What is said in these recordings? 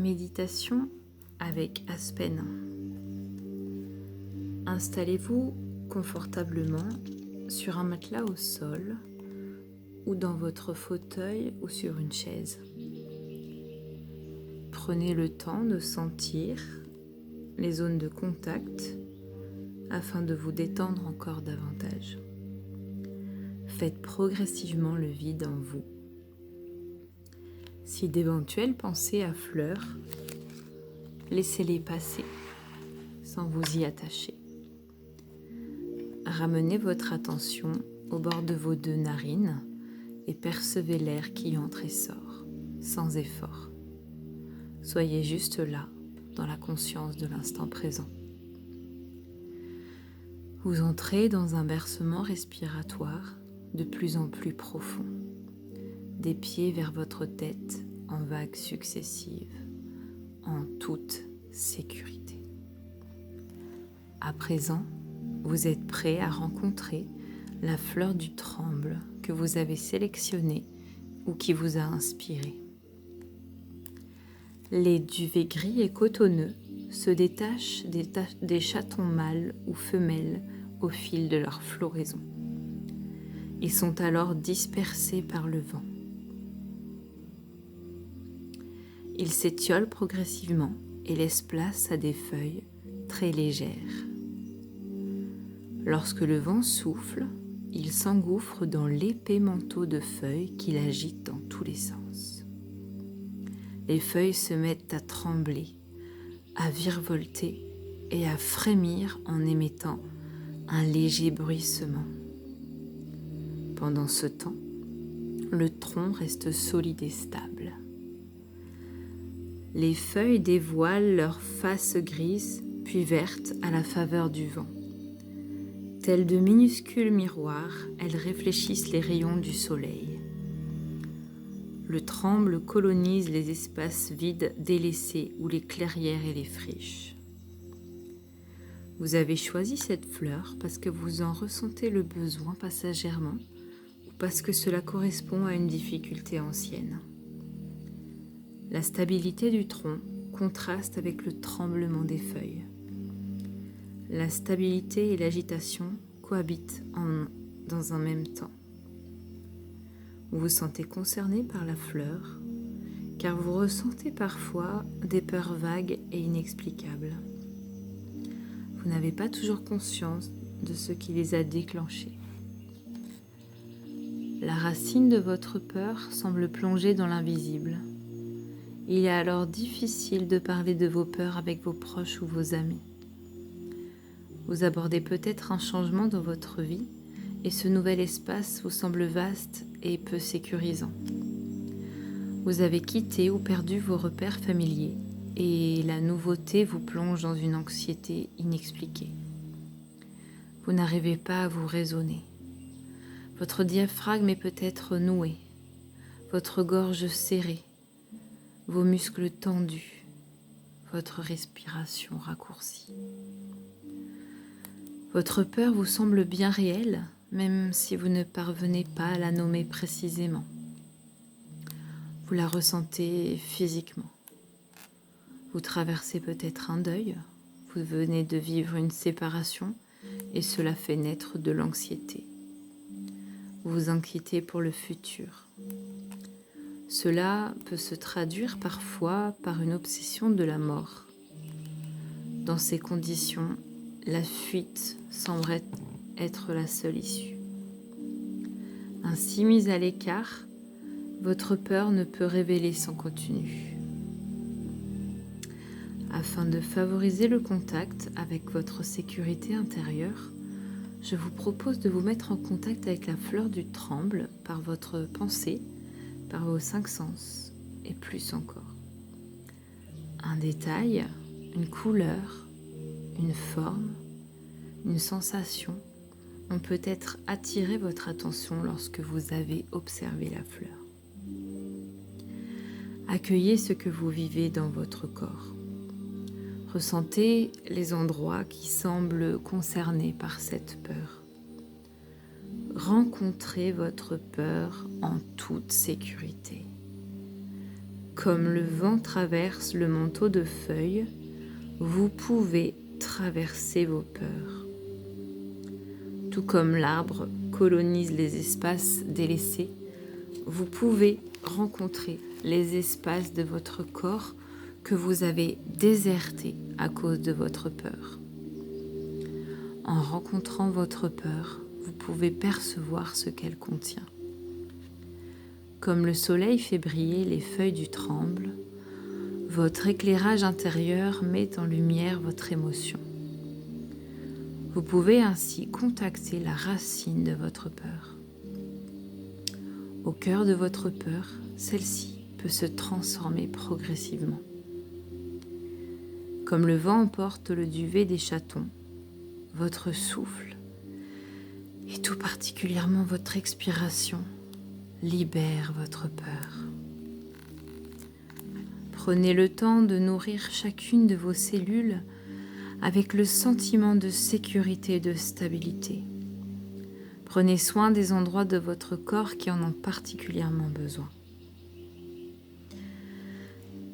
Méditation avec Aspen. Installez-vous confortablement sur un matelas au sol ou dans votre fauteuil ou sur une chaise. Prenez le temps de sentir les zones de contact afin de vous détendre encore davantage. Faites progressivement le vide en vous. Si d'éventuelles pensées affleurent, laissez-les passer sans vous y attacher. Ramenez votre attention au bord de vos deux narines et percevez l'air qui entre et sort, sans effort. Soyez juste là, dans la conscience de l'instant présent. Vous entrez dans un bercement respiratoire de plus en plus profond, des pieds vers votre tête en vagues successives, en toute sécurité. À présent, vous êtes prêt à rencontrer la fleur du tremble que vous avez sélectionnée ou qui vous a inspiré. Les duvets gris et cotonneux se détachent des chatons mâles ou femelles au fil de leur floraison. Ils sont alors dispersés par le vent. Ils s'étiolent progressivement et laissent place à des feuilles très légères. Lorsque le vent souffle, il s'engouffre dans l'épais manteau de feuilles qu'il agite dans tous les sens. Les feuilles se mettent à trembler, à virevolter et à frémir en émettant un léger bruissement. Pendant ce temps, le tronc reste solide et stable. Les feuilles dévoilent leur face grise puis verte à la faveur du vent. Telles de minuscules miroirs, elles réfléchissent les rayons du soleil. Le tremble colonise les espaces vides délaissés ou les clairières et les friches. Vous avez choisi cette fleur parce que vous en ressentez le besoin passagèrement ou parce que cela correspond à une difficulté ancienne. La stabilité du tronc contraste avec le tremblement des feuilles. La stabilité et l'agitation cohabitent dans un même temps. Vous vous sentez concerné par la fleur, car vous ressentez parfois des peurs vagues et inexplicables. Vous n'avez pas toujours conscience de ce qui les a déclenchées. La racine de votre peur semble plonger dans l'invisible. Il est alors difficile de parler de vos peurs avec vos proches ou vos amis. Vous abordez peut-être un changement dans votre vie et ce nouvel espace vous semble vaste et peu sécurisant. Vous avez quitté ou perdu vos repères familiers et la nouveauté vous plonge dans une anxiété inexpliquée. Vous n'arrivez pas à vous raisonner. Votre diaphragme est peut-être noué, votre gorge serrée, vos muscles tendus, votre respiration raccourcie. Votre peur vous semble bien réelle, même si vous ne parvenez pas à la nommer précisément. Vous la ressentez physiquement. Vous traversez peut-être un deuil, vous venez de vivre une séparation et cela fait naître de l'anxiété. Vous vous inquiétez pour le futur. Cela peut se traduire parfois par une obsession de la mort. Dans ces conditions, la fuite semble être la seule issue. Ainsi mise à l'écart, votre peur ne peut révéler son contenu. Afin de favoriser le contact avec votre sécurité intérieure, je vous propose de vous mettre en contact avec la fleur du tremble par votre pensée, par vos 5 sens et plus encore. Un détail, une couleur, une forme, une sensation ont peut-être attiré votre attention lorsque vous avez observé la fleur. Accueillez ce que vous vivez dans votre corps. Ressentez les endroits qui semblent concernés par cette peur. Rencontrez votre peur en toute sécurité. Comme le vent traverse le manteau de feuilles, vous pouvez traverser vos peurs. Tout comme l'arbre colonise les espaces délaissés, vous pouvez rencontrer les espaces de votre corps que vous avez désertés à cause de votre peur. En rencontrant votre peur, vous pouvez percevoir ce qu'elle contient. Comme le soleil fait briller les feuilles du tremble, votre éclairage intérieur met en lumière votre émotion. Vous pouvez ainsi contacter la racine de votre peur. Au cœur de votre peur, celle-ci peut se transformer progressivement. Comme le vent emporte le duvet des chatons, votre souffle, et tout particulièrement votre expiration, libère votre peur. Prenez le temps de nourrir chacune de vos cellules avec le sentiment de sécurité et de stabilité. Prenez soin des endroits de votre corps qui en ont particulièrement besoin.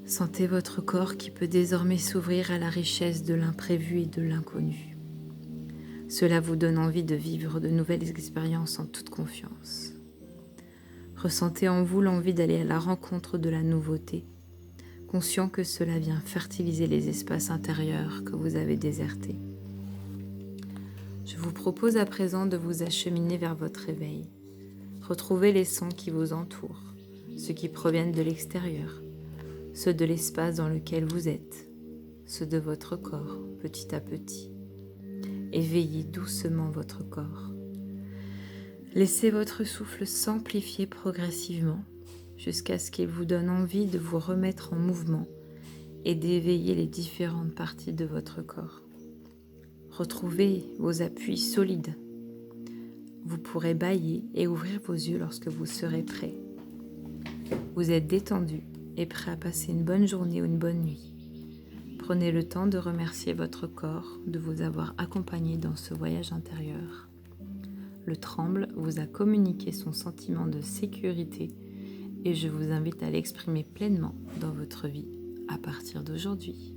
Sentez votre corps qui peut désormais s'ouvrir à la richesse de l'imprévu et de l'inconnu. Cela vous donne envie de vivre de nouvelles expériences en toute confiance. Ressentez en vous l'envie d'aller à la rencontre de la nouveauté, conscient que cela vient fertiliser les espaces intérieurs que vous avez désertés. Je vous propose à présent de vous acheminer vers votre réveil. Retrouvez les sons qui vous entourent, ceux qui proviennent de l'extérieur, ceux de l'espace dans lequel vous êtes, ceux de votre corps petit à petit. Éveillez doucement votre corps. Laissez votre souffle s'amplifier progressivement jusqu'à ce qu'il vous donne envie de vous remettre en mouvement et d'éveiller les différentes parties de votre corps. Retrouvez vos appuis solides. Vous pourrez bâiller et ouvrir vos yeux lorsque vous serez prêt. Vous êtes détendu et prêt à passer une bonne journée ou une bonne nuit. Prenez le temps de remercier votre corps de vous avoir accompagné dans ce voyage intérieur. Le tremble vous a communiqué son sentiment de sécurité et je vous invite à l'exprimer pleinement dans votre vie à partir d'aujourd'hui.